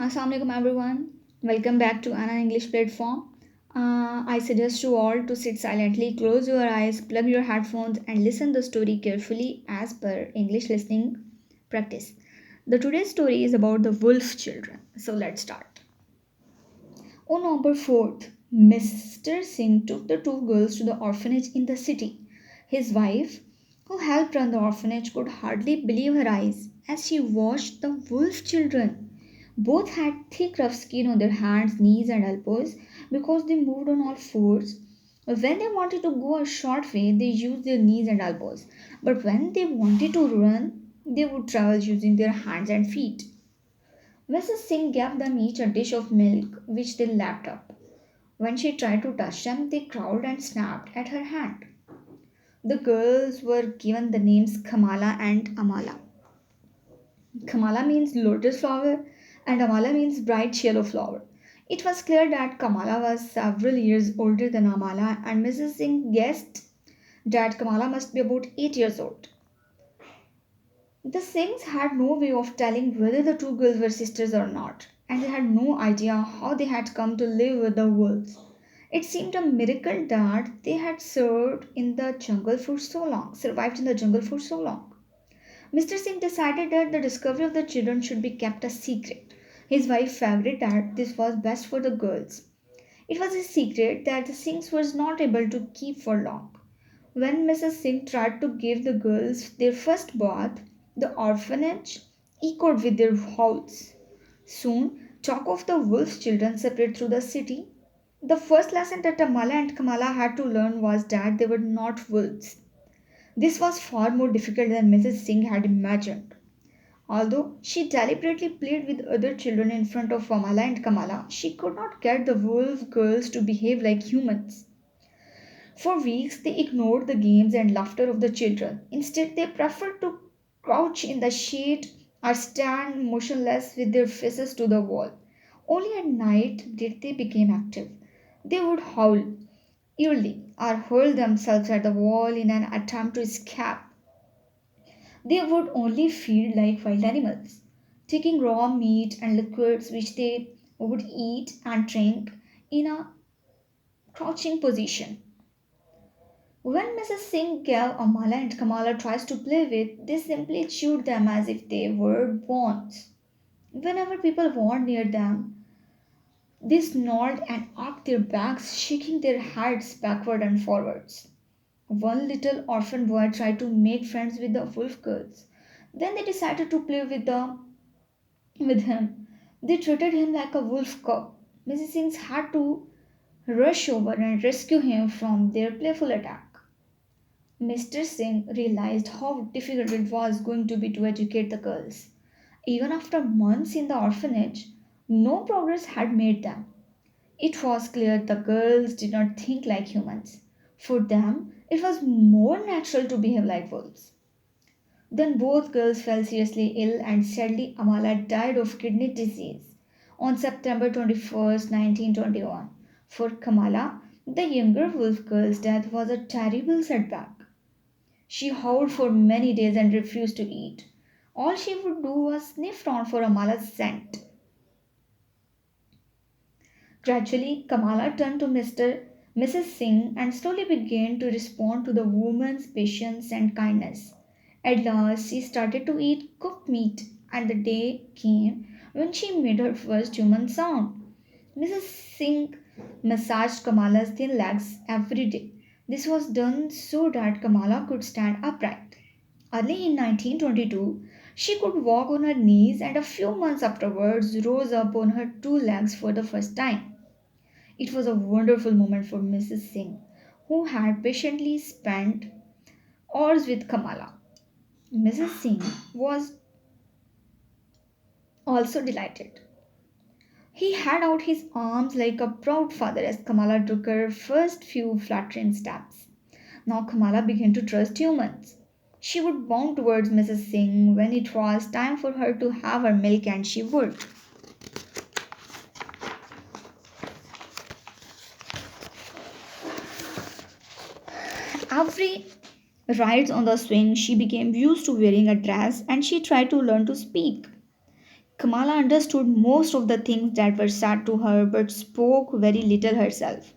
Assalamualaikum everyone. Welcome back to an English platform. I suggest you all to sit silently, close your eyes, plug your headphones, and listen the story carefully as per English listening practice. The today's story is about the wolf children. So let's start. On November 4th, Mr. Singh took the two girls to the orphanage in the city. His wife, who helped run the orphanage, could hardly believe her eyes as she watched the wolf children. Both had thick, rough skin on their hands, knees, and elbows because they moved on all fours. When they wanted to go a short way, they used their knees and elbows, but when they wanted to run, they would travel using their hands and feet. Mrs. Singh gave them each a dish of milk, which they lapped up. When she tried to touch them, they growled and snapped at her hand. The girls were given the names Kamala and Amala. Kamala means lotus flower and Amala means bright yellow flower. It was clear that Kamala was several years older than Amala, and Mrs. Singh guessed that Kamala must be about 8 years old. The Singhs had no way of telling whether the two girls were sisters or not, and they had no idea how they had come to live with the wolves. It seemed a miracle that they had survived in the jungle for so long. Mr. Singh decided that the discovery of the children should be kept a secret. His wife figured that this was best for the girls. It was a secret that the Singhs was not able to keep for long. When Mrs. Singh tried to give the girls their first bath, the orphanage echoed with their howls. Soon, talk of the wolf's children spread through the city. The first lesson that Amala and Kamala had to learn was that they were not wolves. This was far more difficult than Mrs. Singh had imagined. Although she deliberately played with other children in front of Amala and Kamala, she could not get the wolf girls to behave like humans. For weeks, they ignored the games and laughter of the children. Instead, they preferred to crouch in the shade or stand motionless with their faces to the wall. Only at night did they become active. They would howl eerily or hurl themselves at the wall in an attempt to escape. They would only feed like wild animals, taking raw meat and liquids which they would eat and drink in a crouching position. When Mrs. Singh gave Amala and Kamala toys to play with, they simply chewed them as if they were bones. Whenever people walked near them, they snarled and arched their backs, shaking their heads backward and forwards. One little orphan boy tried to make friends with the wolf girls. Then they decided to play with him. They treated him like a wolf cub. Mrs. Singh had to rush over and rescue him from their playful attack. Mr. Singh realized how difficult it was going to be to educate the girls. Even after months in the orphanage, no progress had made them. It was clear the girls did not think like humans. For them, it was more natural to behave like wolves. Then both girls fell seriously ill and sadly Amala died of kidney disease on September 21st, 1921. For Kamala, the younger wolf girl's death was a terrible setback. She howled for many days and refused to eat. All she would do was sniff around for Amala's scent. Gradually, Kamala turned to Mrs. Singh and slowly began to respond to the woman's patience and kindness. At last, she started to eat cooked meat, and the day came when she made her first human sound. Mrs. Singh massaged Kamala's thin legs every day. This was done so that Kamala could stand upright. Early in 1922, she could walk on her knees and a few months afterwards rose up on her two legs for the first time. It was a wonderful moment for Mrs. Singh, who had patiently spent hours with Kamala. Mrs. Singh was also delighted. He had out his arms like a proud father as Kamala took her first few fluttering steps. Now Kamala began to trust humans. She would bound towards Mrs. Singh when it was time for her to have her milk, and she would. Every rides on the swing, she became used to wearing a dress and she tried to learn to speak. Kamala understood most of the things that were said to her but spoke very little herself.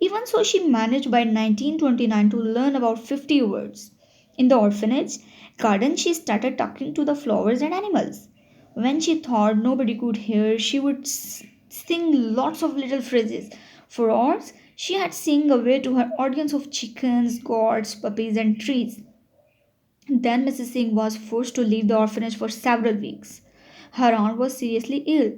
Even so, she managed by 1929 to learn about 50 words. In the orphanage garden, she started talking to the flowers and animals. When she thought nobody could hear, she would sing lots of little phrases. For hours, she had sing away to her audience of chickens, goats, puppies, and trees. Then Mrs. Singh was forced to leave the orphanage for several weeks. Her aunt was seriously ill.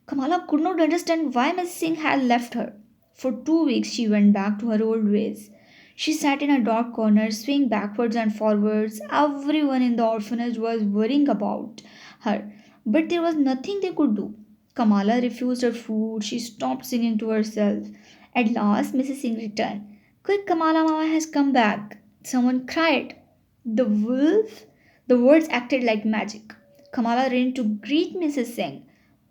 Kamala could not understand why Mrs. Singh had left her. For 2 weeks she went back to her old ways. She sat in a dark corner, swaying backwards and forwards. Everyone in the orphanage was worrying about her, but there was nothing they could do. Kamala refused her food. She stopped singing to herself. At last, Mrs. Singh returned. Quick, Kamala Mama has come back. Someone cried. The wolf, the words acted like magic. Kamala ran to greet Mrs. Singh.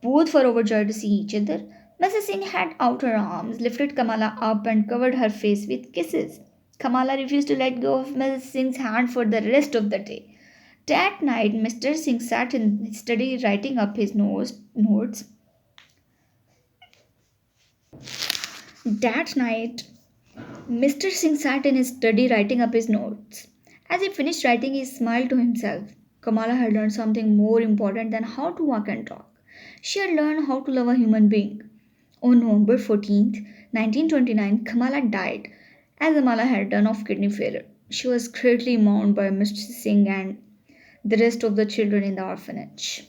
Both were overjoyed to see each other. Mrs. Singh had out her arms, lifted Kamala up, and covered her face with kisses. Kamala refused to let go of Mrs. Singh's hand for the rest of the day. That night, Mr. Singh sat in his study writing up his notes. That night, Mr. Singh sat in his study writing up his notes. As he finished writing, he smiled to himself. Kamala had learned something more important than how to walk and talk. She had learned how to love a human being. On November 14th, 1929, Kamala died, as Amala had done of kidney failure. She was greatly mourned by Mr. Singh and the rest of the children in the orphanage.